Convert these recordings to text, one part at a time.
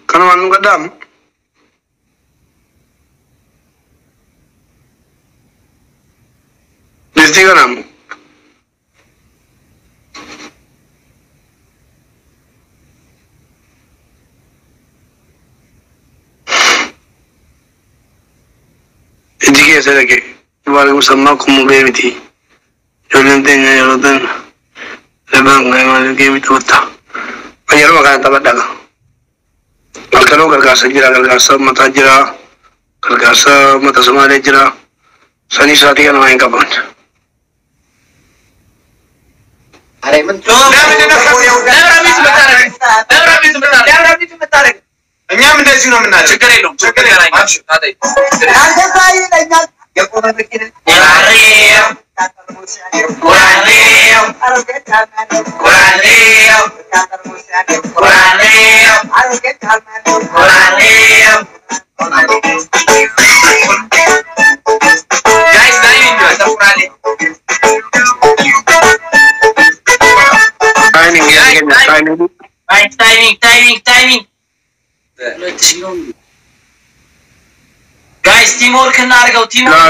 كانوا عندهم قدام دي كلام دي كذا لك وعليكم سماكم مبيمتي جولنتين يلودن لبان غير كيمي توتا أيام كان تبدأ الكلام كركاسة جرا كركاسة متاجرا كركاسة متسمع جرا سني ساتي كانوا هين كابون أري من أنيا من دزينو من ناس شكريلهم شكريلهم ماشي هذا timing. Guys, teamwork nargo. Teamwork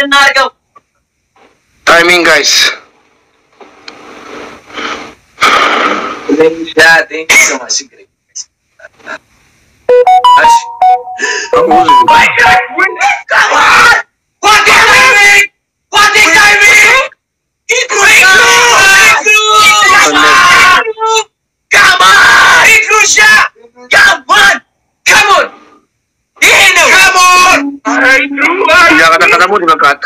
nargo. Timing, guys. Yeah, thank you so much. My God, come on! What timing? What is timing? Come on! Ikrusha! Come on! Come on! Come on! Jangan kata kamu dimakan.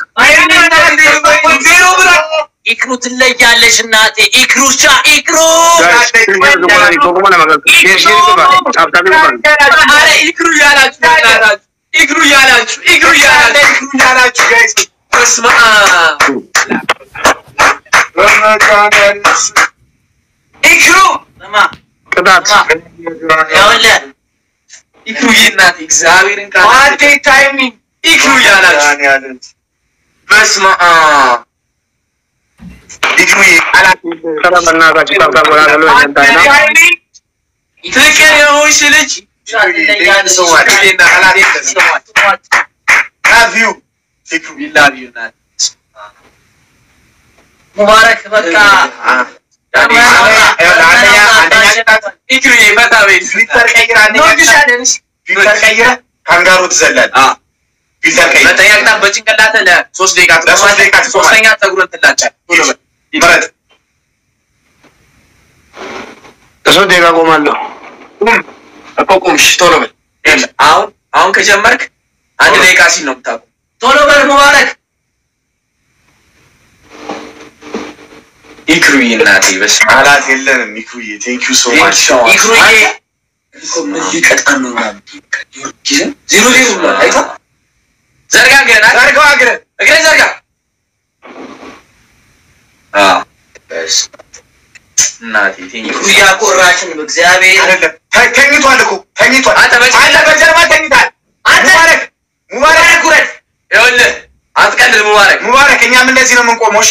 Ikru ትለያለሽ እናቴ ኢክሩሻ ኢክሩ Kau mana makan? Sini tu kan. Apa tu kan? አረ ኢክሩ ያላችሁ guys በስመ አብ ኢክሩ Ketat. ያውልህ ኢክሩ ይናት እግዚአብሔርን ቃል አንተ ታይሚንግ ኢክሩ ያላችሁ በስመ አብ ኢክሩ ያላችሁ Kalau benar kau cakap kau boleh lalu entah nak. ትክክል የሆንሽ ልጅ ሙባረክ በቃ ፊልተር ቀይረ ካንጋሮ ትዘላል ፊልተር ቀይረ ለተያቅታ በጭንቅላተ ለ3 ደቂቃ ሶስተኛ ፀጉርን ትላጫል ይመረጥ Terus dia kau malu. አቆቁምሽ ቶሎ በል አሁን ከጀመርክ አንድ ደቂቃ ሲል ነው የምታውቀው ቶሎ በል ሙባረክ ኢክሩዬ እናቴ በስ አላት የለንም ኢክሩዬ ቴንክ ዩ ሶ ማች ኢክሩዬ ይቀጣን ነው ዜሮ አይታ ዘርጋ ገና ዘርጋው እግረ ዘርጋ በስ እናቴ ቴንክ ዩ ያቆራችን በእግዚአብሔር አይደለም ተኝቷል አንተ በጀርባ ተኝታል አንተ ሙባረክ ኩረት ይኸውልህ አትቀልድ ሙባረክ እኛም እንደዚህ ነው የምንቆመው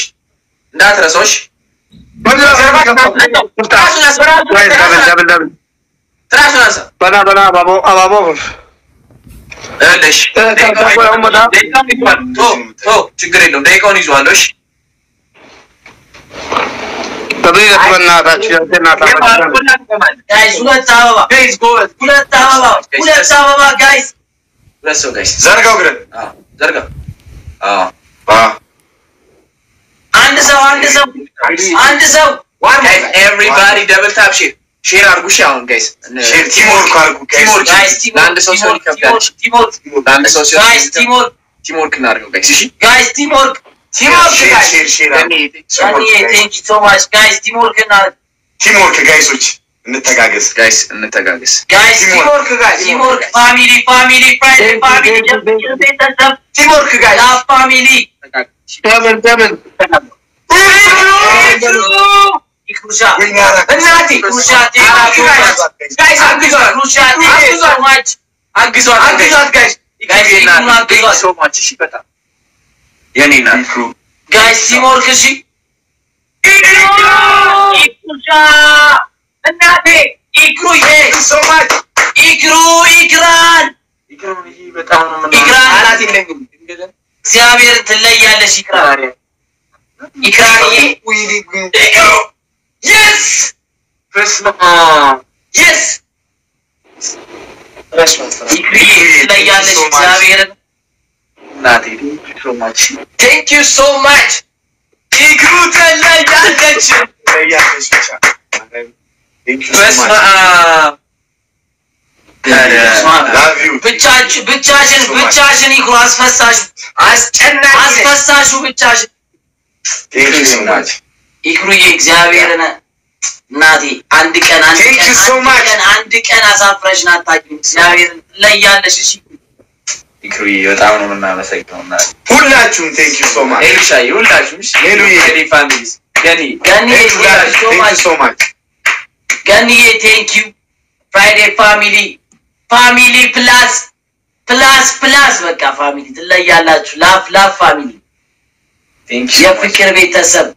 እንዳትረሳሽ ትራሱናስ በና አባቦ እልሽ ችግር የለውም ደቂቃውን ይዟል እሺ Tapi በእናታችሁ guys ሁለት አበባ guys ዘርጋው ግረ ዘርጋ አንድ ሰው everybody double tap share አርጉ አሁን guys share teamwork አርጉ guys ለአንድ ሰው ሲሆን ይከብዳል teamwork እናርገው guys እሺ guys teamwork guys thank you so much guys teamwork guys እንተጋገዝ guys teamwork family friends teamwork guys love family Double. Ikrusha እናቴ Ikrusha guys አግዟት guys so much እሺ በጣም የኔና guys teamwork እሺ Ikrusha እናቴ so much. ኢክራን በጣም ነው ኢክራን አላት የለኝም እግዚአብሔር ትለያለሽ ኢክራን yes yes ትለያለሽ እግዚአብሔር ናቲ thank you so much ኢክሩ ትለያለሽ ብቻሽን ይኩ አስፈሳሹ ብቻሽን ይክሩዬ እግዚአብሔርን እናቴ አንድ ቀን አሳፍረሽን አታውቂም እግዚአብሔርን ትለያለሽ እሺ ይክሩዬ በጣም ነው የምናመሰግነው እናቴ ሁላችሁም thank you so much ኤልሻዬ ሁላችሁም እሺ ሄሊ ፋሚሊስ ገኒ thank you so much ገኒዬ thank you Friday family plus በቃ ፋሚሊ ትለያላችሁ ላፍ ፋሚሊ thank you የፍቅር ቤተሰብ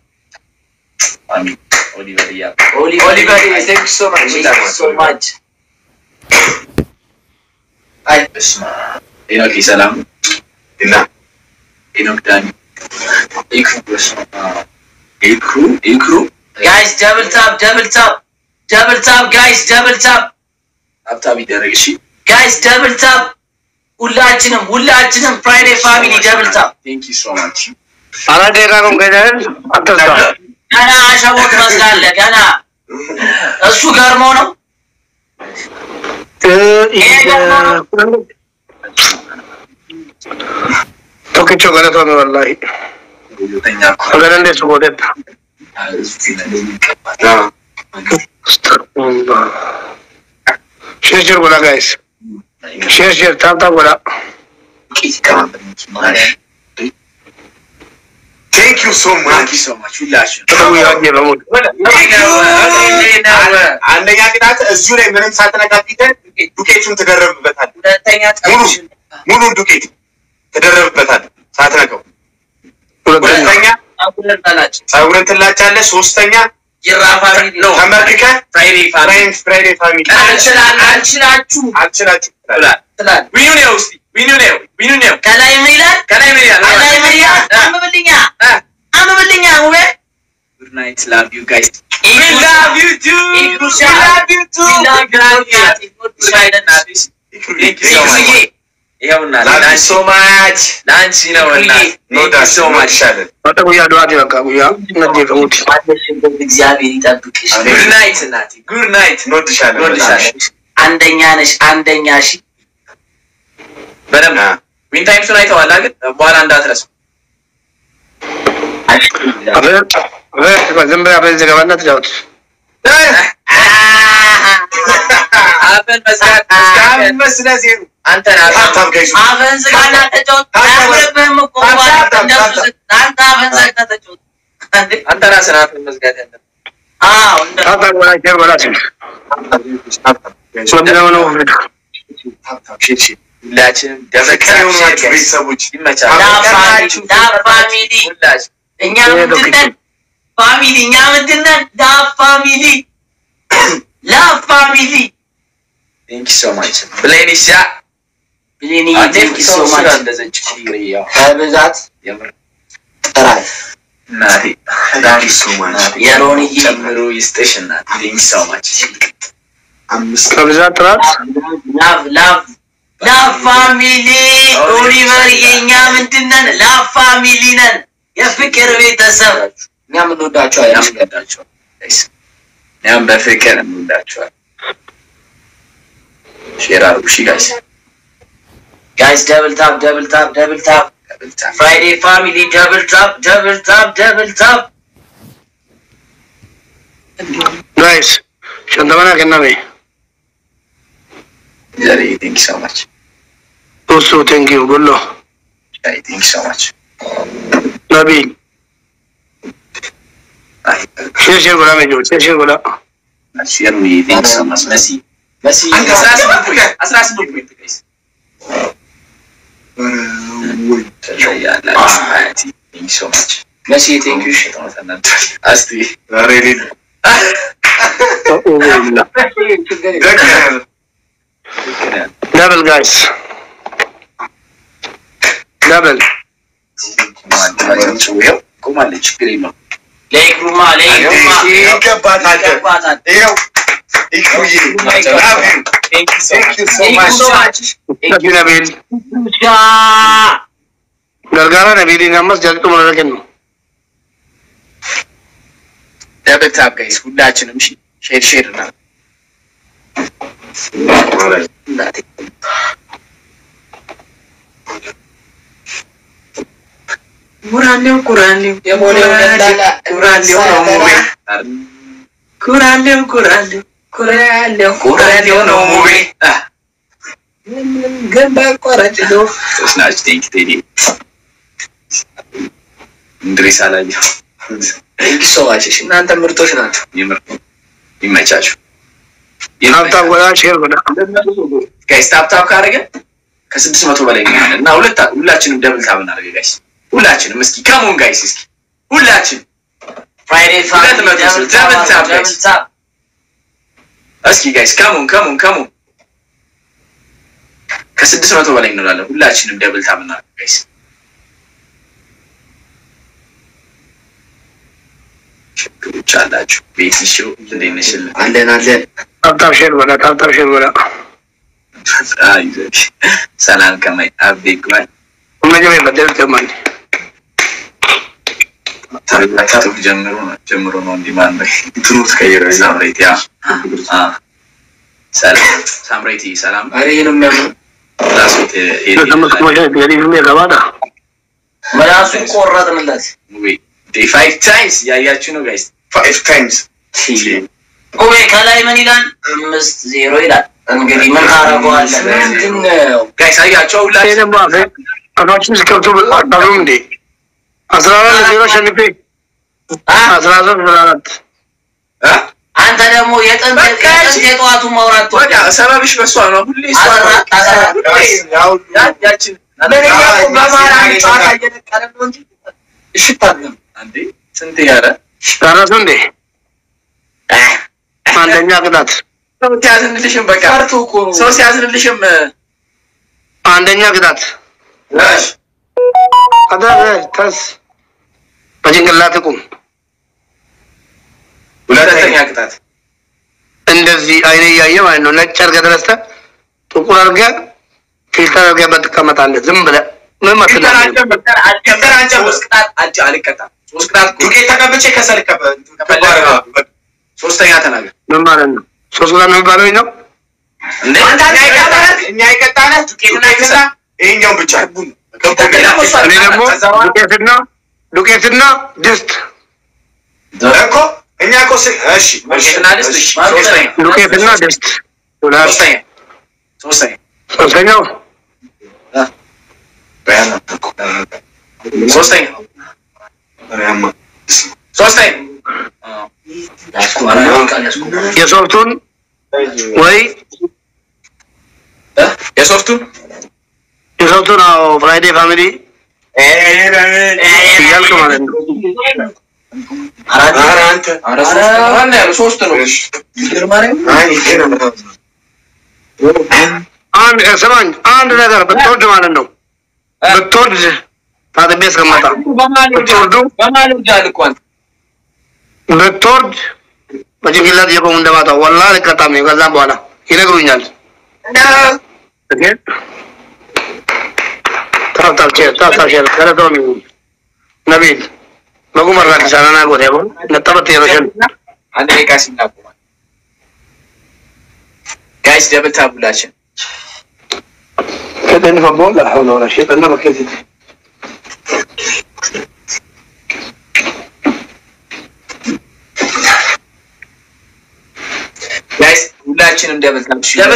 ፋሚሊ ኦሊቨር thank you so much አይ በስማ ኢኖክ ሰላም እና ኢኖክ ዳኒ ኢክሩ guys double tap guys double tap አብታቢ ደረግሽ guys double tap ሁላችንም Friday family double tap thank you so much አራዴራ ኮንገደል አጥቷ ገና አሸቦት መስላለ ገና እሱ ገርሞ ነው ቶኪቾ ገለቶ ነው ወላሂ ወገን እንደሱ ወደታ ሼር ጎላ ጋይስ ሼር ታፕ ጎላ thank you so much ሁላችሁ አንደኛ ቅጣት እዚሁ ላይ ምንም ሳትነካፊተን ዱቄቱን ተደረብበታል ሁለተኛ ሙሉ ዱቄት ተደረብበታል ሳትነካው ሁለተኛ ጸጉርን ትላጫለህ ሶስተኛ ይራፋሪ ነው ተመርክከ ፍራይዴ ፋሚሊ አልችላችሁ ትላል ዊኑ ነው ከላይ ሚላል አንብልኛ ውበ good night love you guys we love you too ይሄውና thank you so much ላንቺ ነውና thank you so much ወጣው ያዱአት በቃ ጉያ ነዲፈውት እግዚአብሔር ይጠብቅሽ good night እናቴ good night ኖድሻለሁ አንደኛ ነሽ እሺ በደምብ ዊን ታይምስ ላይ ተዋላ ግን በኋላ እንዳትረሱ ዘምብራ በዚህ ገባና ተጫውት አፈን መስጋት አንተ ታም ጋይስ አፈን ዝጋና ተጫውት አብረህም እኮ አንተ አፈን ዘግታ ተጫውት አንተ ራስህ አፈን መስጋት ያለብህ ታታ ወላ ጀርባላ ሰምነው ነው ሁላችንም ደረካችሁ ቤተሰቦች ይመቻል ፋሚሊ እኛ ምንድነን ፋሚሊ thank you so much ብሌኒሻ thank you so much እንደዘች ይሪያ በዛት የምር ተራይ ናቲ thank you so much የሮኒ ጨምሮ ይስጥሽና thank you so much አምስት ከብዛት ጥራት ላቭ ፋሚሊ ኦሊቨር የኛ ምንድነን ላቭ ፋሚሊ ነን የፍቅር ቤተሰብ እኛ ምንወዳቸዋለን ጋይስ እኛም በፍቅር እንወዳቸዋለን ሼር አድርጉ guys double tap Friday family double tap nice ሸንተማና ከናሜ Jerry, thank you so much. Also, thank you, Gullo. Thank you so much. Nabil. Share Gula, Mejo. Share Gula. Share me, thank you so much. Messi. Asras book, guys. Thank you so much. Messi, thank you. Asti. Really. Double guys. Double. Come on, let's get him. Legruma. Thank you so much. Thank you, Nabil. Gargara Nabil in Amas Jalto Marakan. Double tap, guys. Good night. Share now. Kurang. Ya boleh kurang no movie. Gambar kurang itu. Terus nanti tadi. Indris aja. Thank you so much. Nanti berterus nanti. ይመቻችሁ ታፕታፕ ወላ ሼር ወላ ጋይስ ታፕታፕ ካረገ ከ600 በላይ ነው እና ሁላችንም ደብል ታብ እናደርግ ጋይስ ሁላችንም እስኪ ካሞን ጋይስ እስኪ ሁላችን ፍራይዴ ፋሚሊ ደብል ታብ ጋይስ እስኪ ጋይስ ካሞን ከ600 በላይ እንላለን ሁላችንም ደብል ታብ እናደርግ ጋይስ ቻላችሁ ቤትሽው እንደነሽል አለን ታፕታፕ ሼር ወላ አይዞሽ ሰላም ከማይ አብዴግማይ መጀመሪያ በደል ተማኝ ታሪካቱ ጀምሮ ነው እንዲማን ትሩት ከየረ ሳምሬት ያ ሳምሬት ሰላም አሬንም ነው ራስዎት መላሱ ቆረጥንለት ወይ 5 times ያያችሁ ነው ጋይስ 5 times ወይ ከላይ ምን ይላል 5-0 ይላል እንግዲህ ምን ታረጋዋለህ ምንድነው ጋይስ አያችሁ ሁላችንም አፋችን ስከብቱ አጣሩም እንዴ 14-0 ሸንፌ 14 አንተ ደግሞ የጥንት የጧቱ ማውራት ወዳ ሰበብሽ በሷ ነው ሁሌ ያው ያችን ለኔያው በማራን ጫታ እየነቀረ ነው እንጂ እሽታለም አንዴ ስንት ያረ ታራሱ እንዴ አንደኛ ቅጣት ሰው ሲያዝንልሽም በቃ ሰው ሲያዝንልሽም አንደኛ ቅጣት ዋሽ ተስ በጭንቅላት ቁም ሁለተኛ ቅጣት እንደዚህ አይኔ ያየ ማለት ነው ነጭ አርገ ደረስተ ጥቁር አርገ ፊልተር አርገ በተቀመጣለህ ዝም ብለህ ምን ማለት አንተ ወስቅጣት አጭ አልቀጣ ወስቅጣት ዱቄት ተቀበቼ ከሰልከበ ሶስተኛ ተናገር ምን ማለት ነው ሶስት ጋር ነው የሚባለው ነው እንዴ እኛ ይቀጣና ዱቄትና ይከሳ ይሄኛው ብቻ ቡን እኔ ደግሞ ዱቄትና ድስት እኮ እኛ እኮ እሺ ዱቄትና ድስት ዱቄትና ድስት ሶስተኛው የሶፍቱን ወይ የሶፍቱን አዎ ፍራይዴ ፋሚሊ ያልኩ ማለት ነው አንድ ነገር ብትወድ ማለት ነው ብትወድ ታጥቤ እስከመጣ ብትወድ በጭንቅላት የቆሙ እንደማታው ወላሂ ልቀጣም ነው ከዛም በኋላ ይነግሩኛል ታፍታፍ ከረቶሚ ነቢል መጉመር ላይ ሰራና ጎዴ ነው ነጠበት የሮሽን አንድ ደቂቃ ሲናቆም ጋይስ ደብል ታቡላችን كده فبول لا حول ولا شيء انا بكذب guys ሁላችንም ደብል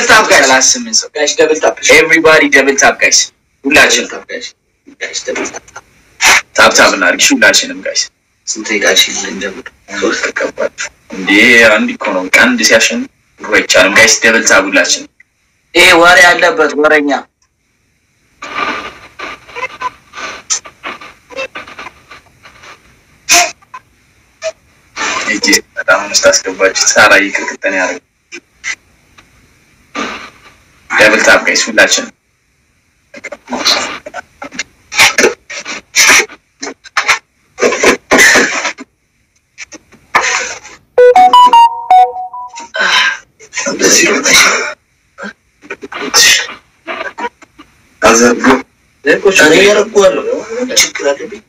ታፕ ጋይስ 38 ሰው ጋይስ ደብል ታፕ everybody ደብል ታፕ ጋይስ ሁላችንም ታፕ ጋይስ ደብል ታፕ እናድርግ ሁላችንም ጋይስ ስንት ጋይስ እንደምን ሶስት ተቀባል እንዴ አንድ እኮ ነው አንድ ሲያሸን ወይቻለም ጋይስ ደብል ታፕ ሁላችንም ይሄ ወሬ ያለበት ወሬኛ እጂ በጣም 15 አስገባችሁ ሳራ ይቅርቅተን ያረግ ደብል ታፕ ጋይስ ሁላችን አዘርጉ እኔ ያረጋለሁ ችግር አለብኝ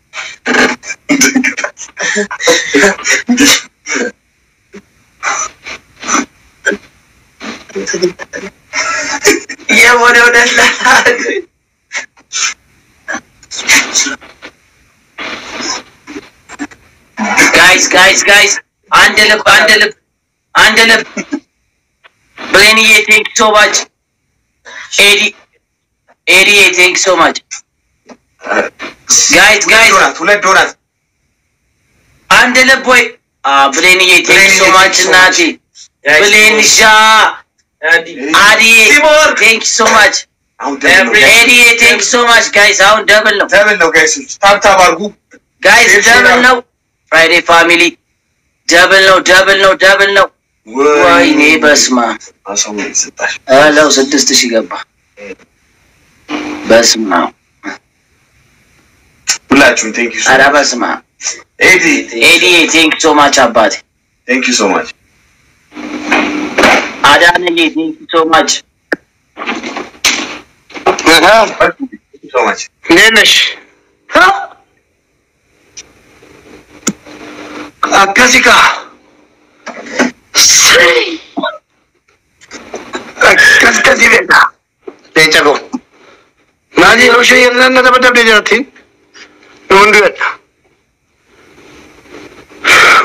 የሞኔው ደላላ ጋይስ አንድ ልብ ብሌንዬ ቴንክ ሶ ማች ኤዲ ቴንክ ሶ ማች ጋይስ ሁለት ዶናት አንድ ልብ ወይ ብሌንዬ ቴንክ ሶ ማች እናቴ ብሌንሻ አዲ ቴንክ ሶ ማች ኤዲ ቴንክ ሶ ማች ጋይስ አሁን ደብል ነው ጋይስ ታፕታፕ አድርጉ ጋይስ ደብል ነው ፍራይዴ ፋሚሊ ደብል ነው ወይኔ በስማ አለው 6000 ገባ በስማ ሁላችሁም ቴንክ ዩ ሶ ማች በስማ ኤዲ ቴንክ ሶ ማች አባቴ ቴንክ ዩ ሶ ማች አዳነዬ ቴንክ ዩ ሶ ማች ሶ ማች ነነሽ አከሲካ ከስከሲ ቤታ ለጨጎ ማዲ ሮሽ የነነ ተበደብ ደረቲን ወንዱ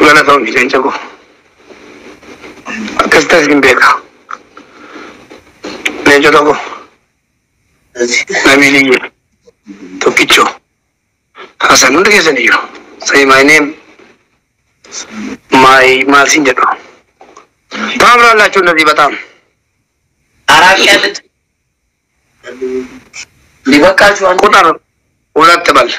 ወላታው ለጨጎ ከስከሲ ቤታ ለጨጎ ናሚሊዬ ቶኪቾ ሀሰን እንደገዘንዩ say my name my ማልሲንጀዶ ታምራላችሁ እንደዚህ በጣም አራቅ ያለች ሊበቃችሁ አንተ ቁጥር ሁለት በል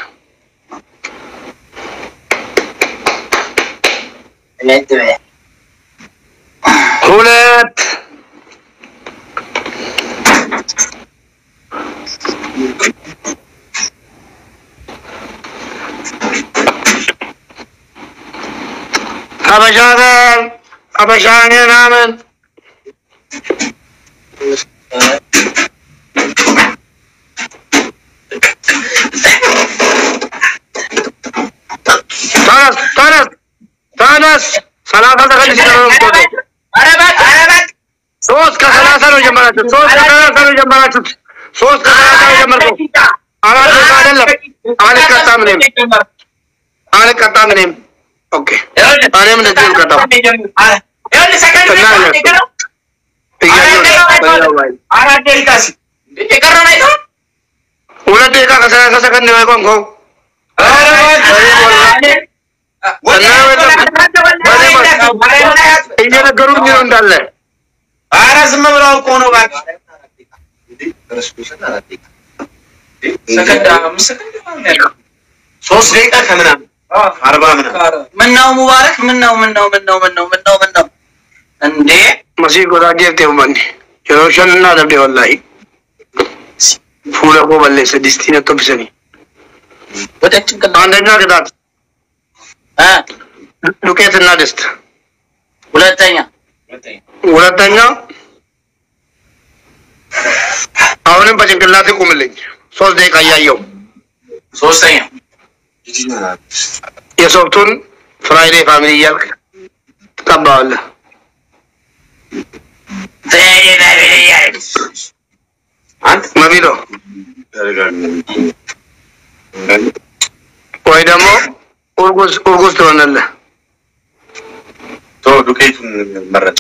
ሁለት አበሻገር አመን ታነስ 30 ሰከንድ ሲደርስ አረባት ሶስት ከ30 ነው ጀመራችሁ ሶስት ከ30 ነው ጀመርኩ አራት አይደለም አልቀጣም እኔም ኦኬ አለም እንደዚህ ልቀጣው ያለ ሰከንድ አራት ደቂቃ የቀረው ነው ሁለት ደቂቃ ከ30 ሰከንድ ነው የቆምከው እየነገሩኝ ነው እንዳለ ኧረ ዝም ብለው እኮ ነው ባክ ሰከንድ 5 ሰከንድ 3 ደቂቃ ከምናምን 40 ምናምን ምነው ሙባረክ ምነው እንዴ መሲጎ ዳጌቴው ማን የሮሽንና ደብዴ ወላሂ ፉለ ቆበለ 6 ነው ተብሰኒ ወደችን አንደኛ ግዳት ዱቄትና ድስት ሁለተኛ አሁንም በጭንቅላት ቁምልኝ 3 ደቂቃ ያየው ሶስተኛ የሶፍቱን ፍራይዴ ፋሚሊ ያልክ ተቀባለ አንተ ማቢሎ ወይ ደግሞ ኡርጉዝ ትሆናለህ ዱቄቱን መረጥ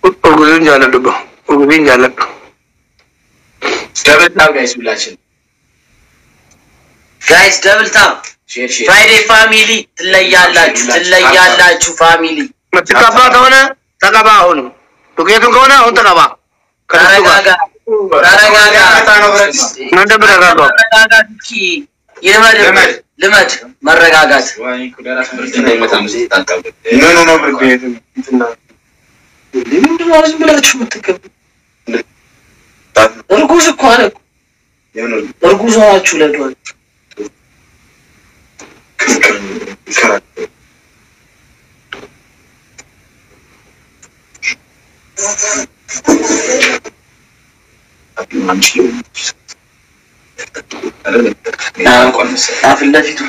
ኡርጉዝን ያለደው ኡርጉዝን ያለደው ደብል ታፕ ጋይስ ሁላችን ጋይስ ደብል ታፕ ፍራይዴ ፋሚሊ ትለያላችሁ ፋሚሊ መተቀባ ከሆነ ተቀባ አሁን ዱቄቱን ከሆነ አሁን ተቀባ ከረጋጋ ታኖ ብረት ማንደብራጋጋ ይመድ ልመድ መረጋጋት ምን ነው ብርድ እንትና ምንድን ነው ዝም ብላችሁ የምትገቡ? እርጉዝ እኮ አለ እርጉዝ ሆናችሁ ለዷል አፍለፊቱ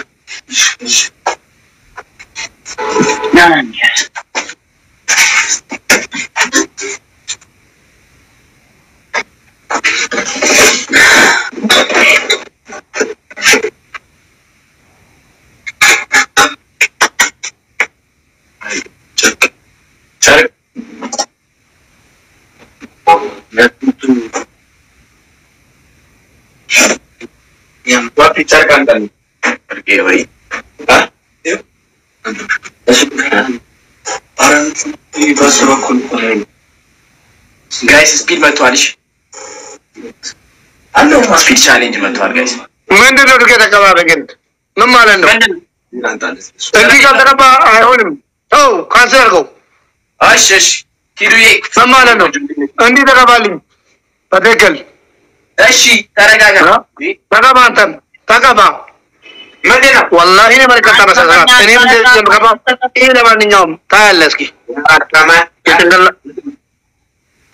Picture kan pergi bayi, ah? Orang ini bahasa kun. Guys, speed matualish. Anu speed challenge matual guys. Mana dulu kita kalah begini? Nama lain. Nanti kalau kita apa? Ayunim. Oh, cancel kau. Ash, kiruye. Nama lain. Nanti kita balik. Patekal. Ashi, taraga. Taga mantan. Taga ba? Mana? Wallahi ini mereka tanah saya. Ini menjadi berapa? Ini lepas ninyom. Tayar lagi. Kama. Kita tinggal.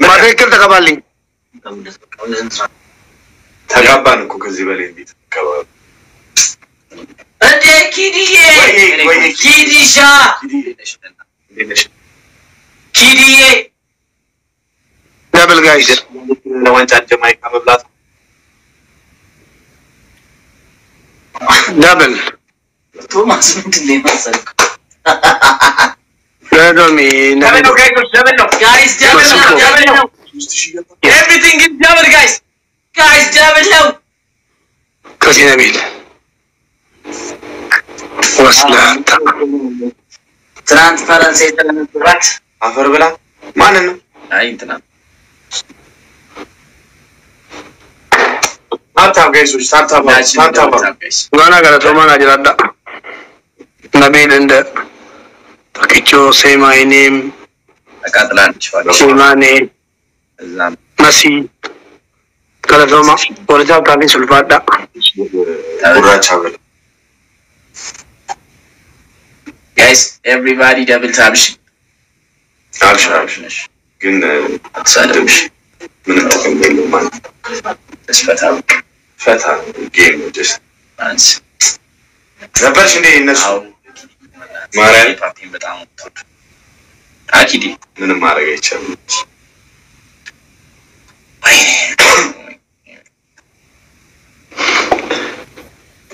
Patekal taga balik. Taga ban aku kezibali ini. Ada kidiye. Kidisha. Kidiye. Double guys. Lawan caca mai kamu belas. Double. Thomas mending masuk. Double me. Double Guys, double now. Everything is double guys. Guys, double now. Kasih Nabil. Waslah. Transparency telah berat. Afar bela. Mana nu? Ayo tenang. Mantap guys, mantap guys. Mana kalau cuma aja ada. Nabil anda. Pakicho say my name. Katalan. Sulmane. Nasi. Kalau cuma boleh jawab kami sulfada. Pura chawel. Guys, everybody double tap. Abshir. Gün sadece menentukan dulu man. Fata game just. Zabar şimdi nasıl? Maral parti betam. Akidi. Nene mara geçer.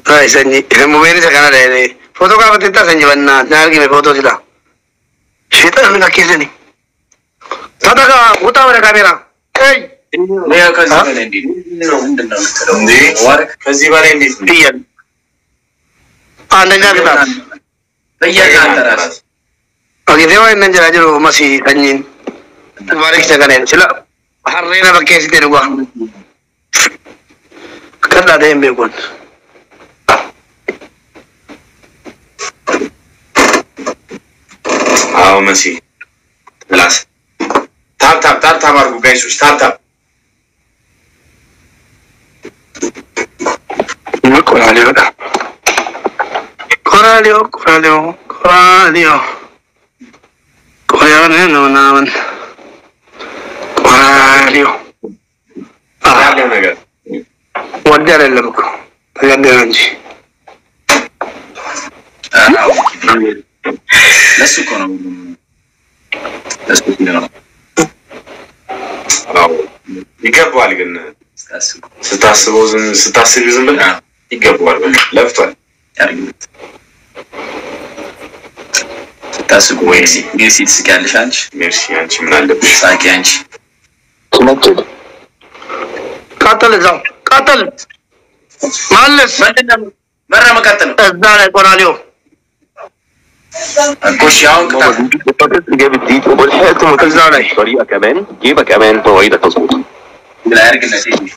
Hai Sanji, mobil sekarang ada ini. Foto kau betul Sanji benar. Nanti kami foto sila. Kita nak kisah ni. Tata ka utama na kamera. Hey. Lea kazi balendi. Ndi. War kazi balendi. Iyan. Anda kita. Iya teras. Oke, dewa ini jalan jalan masih Sanjin. Kemarin kita kan sila. Hari ini pakai si terugah. Kan ada yang berikut. Masih. Jelas. Tap aku guys, tap. Coralio. Coralio no naman. Coralio. naga. Wajar lang ko. Tagadaran siya. Lasu kono. Lasu kono. ይገባዋል ግን ስታስበው ዝም ብለህ ይገባዋል ለፍቷል ያርግልት ስታስቡ ወይ ሜርሲ ትስቂያለሽ አንቺ ሜርሲ አንቺ ምን አለብሽ ሳቂ አንቺ ቃጠል እዛው ቃጠል ማለስ መራ መቃጠል እዛ ላይ ቆራሊዮ الكوشياون كتاب جاب الديت والحياة እዛ ላይ طريقة كمان جيبك كمان مواعيدك مظبوطة لا يرجع النتيجة